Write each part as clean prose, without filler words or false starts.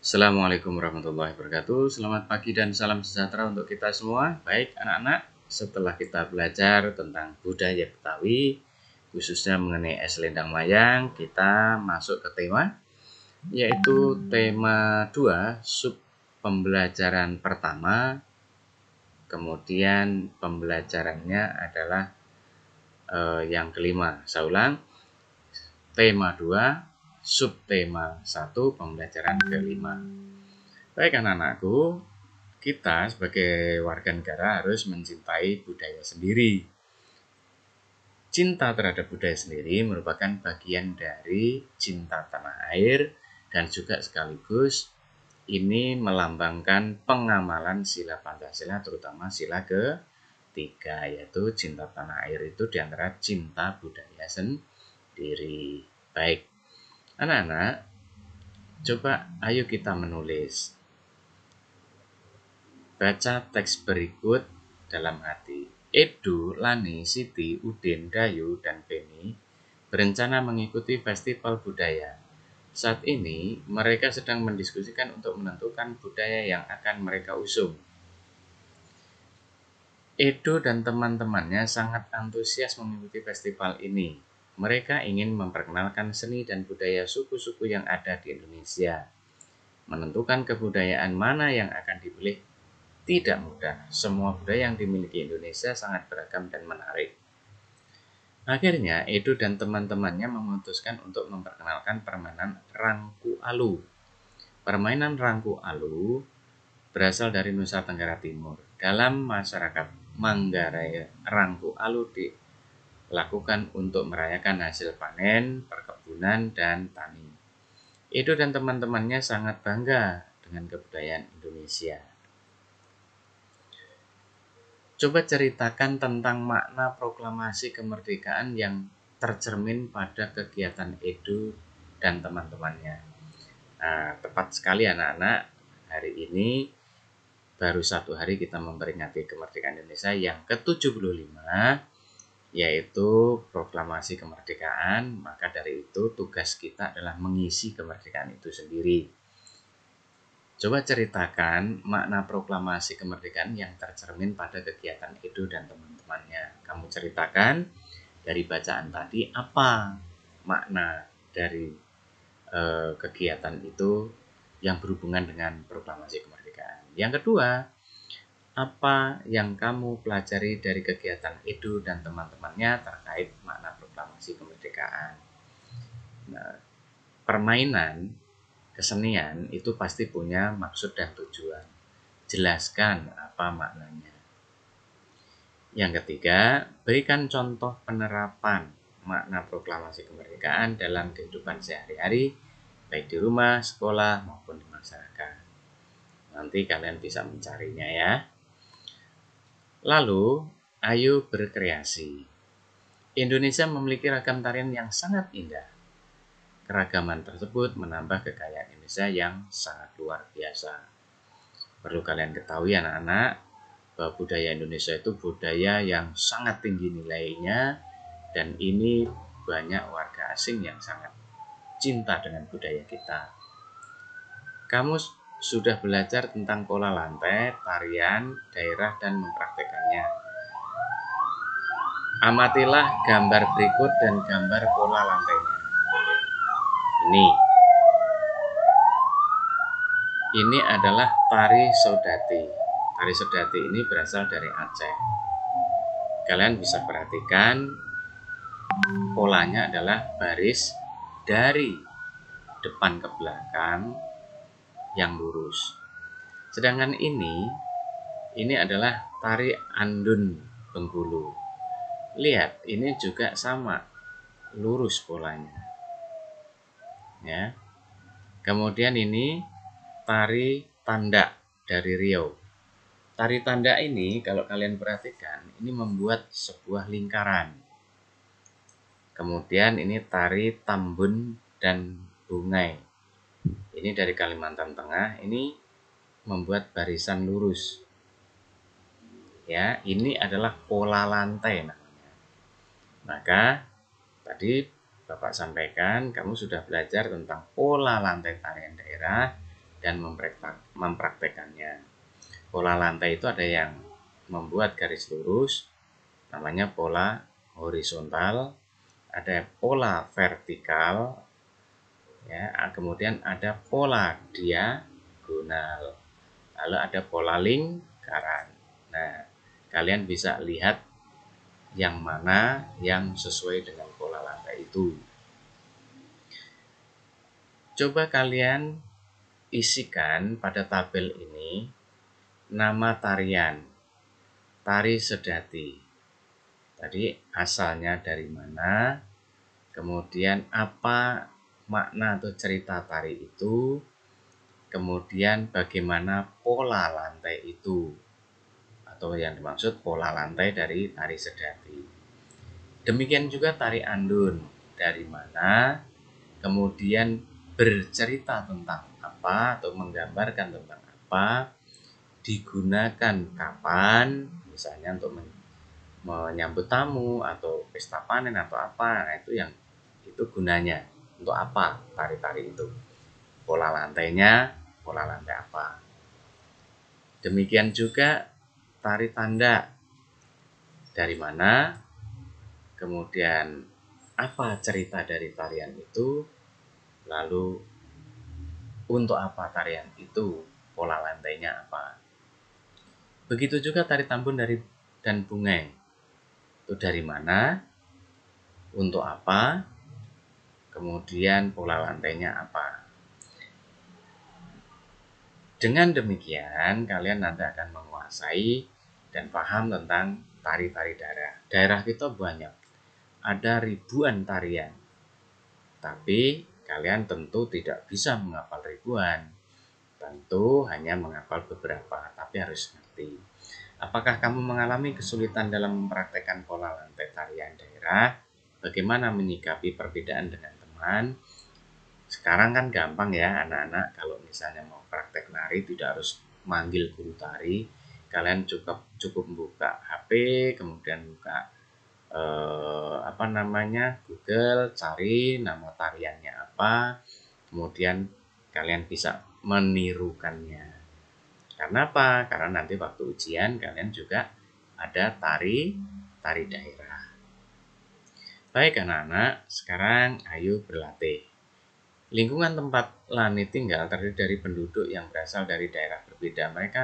Assalamualaikum warahmatullahi wabarakatuh. Selamat pagi dan salam sejahtera untuk kita semua. Baik anak-anak, setelah kita belajar tentang budaya Betawi, khususnya mengenai es selendang mayang, kita masuk ke tema, yaitu tema 2, sub pembelajaran pertama. Kemudian pembelajarannya adalah yang kelima. Saya ulang, tema 2, subtema 1, pembelajaran kelima. Baik anak-anakku, kita sebagai warga negara harus mencintai budaya sendiri. Cinta terhadap budaya sendiri merupakan bagian dari cinta tanah air dan juga sekaligus ini melambangkan pengamalan sila Pancasila, terutama sila ketiga, yaitu cinta tanah air itu diantara cinta budaya sendiri. Baik, anak-anak, coba ayo kita menulis. Baca teks berikut dalam hati. Edu, Lani, Siti, Udin, Dayu, dan Beni berencana mengikuti festival budaya. Saat ini, mereka sedang mendiskusikan untuk menentukan budaya yang akan mereka usung. Edo dan teman-temannya sangat antusias mengikuti festival ini. Mereka ingin memperkenalkan seni dan budaya suku-suku yang ada di Indonesia. Menentukan kebudayaan mana yang akan dipilih tidak mudah. Semua budaya yang dimiliki Indonesia sangat beragam dan menarik. Akhirnya, Edo dan teman-temannya memutuskan untuk memperkenalkan permainan Rangku Alu. Permainan Rangku Alu berasal dari Nusa Tenggara Timur. Dalam masyarakat Manggarai, Rangku Alu dilakukan untuk merayakan hasil panen, perkebunan, dan tani. Edo dan teman-temannya sangat bangga dengan kebudayaan Indonesia. Coba ceritakan tentang makna proklamasi kemerdekaan yang tercermin pada kegiatan Edo dan teman-temannya. Nah, tepat sekali anak-anak, hari ini baru 1 hari kita memperingati kemerdekaan Indonesia yang ke-75, yaitu proklamasi kemerdekaan. Maka dari itu tugas kita adalah mengisi kemerdekaan itu sendiri. Coba ceritakan makna proklamasi kemerdekaan yang tercermin pada kegiatan Edo dan teman-temannya. Kamu ceritakan dari bacaan tadi apa makna dari kegiatan itu yang berhubungan dengan proklamasi kemerdekaan. Yang kedua, apa yang kamu pelajari dari kegiatan Edo dan teman-temannya terkait makna proklamasi kemerdekaan. Nah, permainan kesenian itu pasti punya maksud dan tujuan. Jelaskan apa maknanya. Yang ketiga, berikan contoh penerapan makna proklamasi kemerdekaan dalam kehidupan sehari-hari, baik di rumah, sekolah, maupun di masyarakat. Nanti kalian bisa mencarinya ya. Lalu, ayo berkreasi. Indonesia memiliki ragam tarian yang sangat indah. Keragaman tersebut menambah kekayaan Indonesia yang sangat luar biasa. Perlu kalian ketahui anak-anak, bahwa budaya Indonesia itu budaya yang sangat tinggi nilainya, dan ini banyak warga asing yang sangat cinta dengan budaya kita. Kamu sudah belajar tentang pola lantai, tarian, daerah, dan mempraktekannya. Amatilah gambar berikut dan gambar pola lantainya. Ini adalah tari Sodati. Tari Sodati ini berasal dari Aceh. Kalian bisa perhatikan polanya adalah baris dari depan ke belakang yang lurus. Sedangkan ini adalah tari Andun Bengkulu. Lihat, ini juga sama, lurus polanya. Ya. Kemudian ini tari Tanda dari Riau. Tari Tanda ini kalau kalian perhatikan, ini membuat sebuah lingkaran. Kemudian ini tari Tambun dan Bungai. Ini dari Kalimantan Tengah, ini membuat barisan lurus. Ya, ini adalah pola lantai namanya. Maka tadi Bapak sampaikan, kamu sudah belajar tentang pola lantai tarian daerah dan mempraktekannya. Pola lantai itu ada yang membuat garis lurus, namanya pola horizontal, ada pola vertikal, ya, kemudian ada pola diagonal, lalu ada pola lingkaran. Nah, kalian bisa lihat yang mana yang sesuai dengan pola lantai itu. Coba kalian isikan pada tabel ini nama tarian, tari sedati. Tadi asalnya dari mana, kemudian apa makna atau cerita tari itu, kemudian bagaimana pola lantai itu, atau yang dimaksud pola lantai dari tari sedati. Demikian juga tari andun, dari mana, kemudian bercerita tentang apa atau menggambarkan tentang apa, digunakan kapan, misalnya untuk menyambut tamu atau pesta panen atau apa. Nah, itu gunanya untuk apa tari-tari itu, pola lantainya, pola lantai apa. Demikian juga tari tanda, dari mana, kemudian apa cerita dari tarian itu, lalu untuk apa tarian itu, pola lantainya apa. Begitu juga tari tambun dan bungeng, itu dari mana, untuk apa, kemudian pola lantainya apa. Dengan demikian, kalian nanti akan menguasai dan paham tentang tari-tari daerah. Daerah kita banyak, ada ribuan tarian. Tapi kalian tentu tidak bisa menghafal ribuan. Tentu hanya menghafal beberapa, tapi harus ngerti. Apakah kamu mengalami kesulitan dalam mempraktekkan pola lantai tarian daerah? Bagaimana menyikapi perbedaan dengan teman? Sekarang kan gampang ya anak-anak, kalau misalnya mau praktek nari tidak harus manggil guru tari. Kalian cukup buka HP, kemudian buka Google, cari nama tariannya apa, kemudian kalian bisa menirukannya. Karena apa? Karena nanti waktu ujian kalian juga ada tari daerah. Baik anak-anak, sekarang ayo berlatih. Lingkungan tempat Lani tinggal terdiri dari penduduk yang berasal dari daerah berbeda. Mereka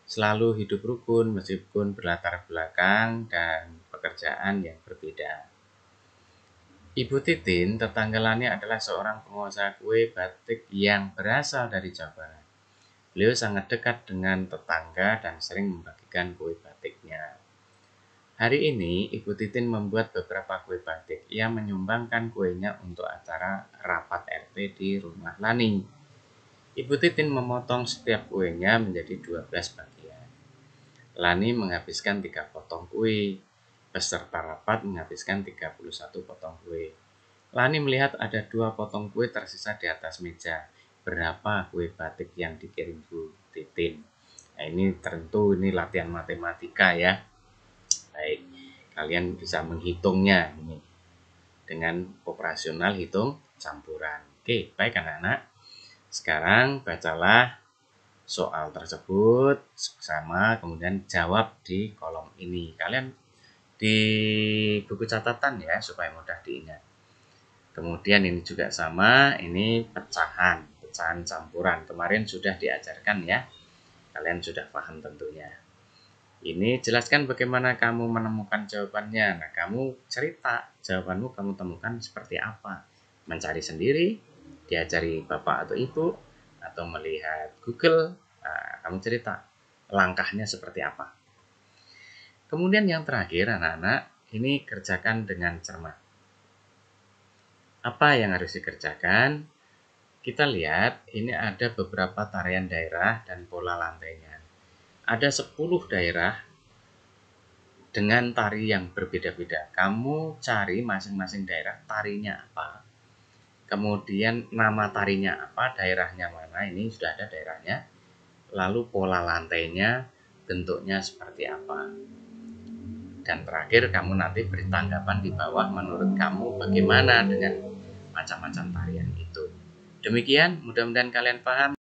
selalu hidup rukun meskipun berlatar belakang dan pekerjaan yang berbeda. Ibu Titin, tetangga Lani, adalah seorang pengusaha kue batik yang berasal dari Jawa Barat. Beliau sangat dekat dengan tetangga dan sering membagikan kue batiknya. Hari ini, Ibu Titin membuat beberapa kue batik. Ia menyumbangkan kuenya untuk acara rapat RT di rumah Lani. Ibu Titin memotong setiap kuenya menjadi 12 bagian. Lani menghabiskan 3 potong kue. Peserta rapat menghabiskan 31 potong kue. Lani melihat ada 2 potong kue tersisa di atas meja. Berapa kue batik yang dikirim Bu Titin? Nah, ini tentu ini latihan matematika ya. Baik, kalian bisa menghitungnya ini dengan operasional hitung campuran. Oke, baik anak-anak. Sekarang bacalah soal tersebut sama, kemudian jawab di kolom ini. Kalian di buku catatan ya supaya mudah diingat. Kemudian ini juga sama, ini pecahan campuran. Kemarin sudah diajarkan ya. Kalian sudah paham tentunya. Ini jelaskan bagaimana kamu menemukan jawabannya. Nah, kamu cerita jawabanmu kamu temukan seperti apa. Mencari sendiri, diajari bapak atau ibu, atau melihat Google. Nah, kamu cerita langkahnya seperti apa. Kemudian yang terakhir anak-anak, ini kerjakan dengan cermat. Apa yang harus dikerjakan? Kita lihat ini ada beberapa tarian daerah dan pola lantainya. Ada 10 daerah dengan tari yang berbeda-beda. Kamu cari masing-masing daerah tarinya apa. Kemudian nama tarinya apa, daerahnya mana, ini sudah ada daerahnya. Lalu pola lantainya bentuknya seperti apa. Dan terakhir kamu nanti beri tanggapan di bawah menurut kamu bagaimana dengan macam-macam tarian itu. Demikian, mudah-mudahan kalian paham.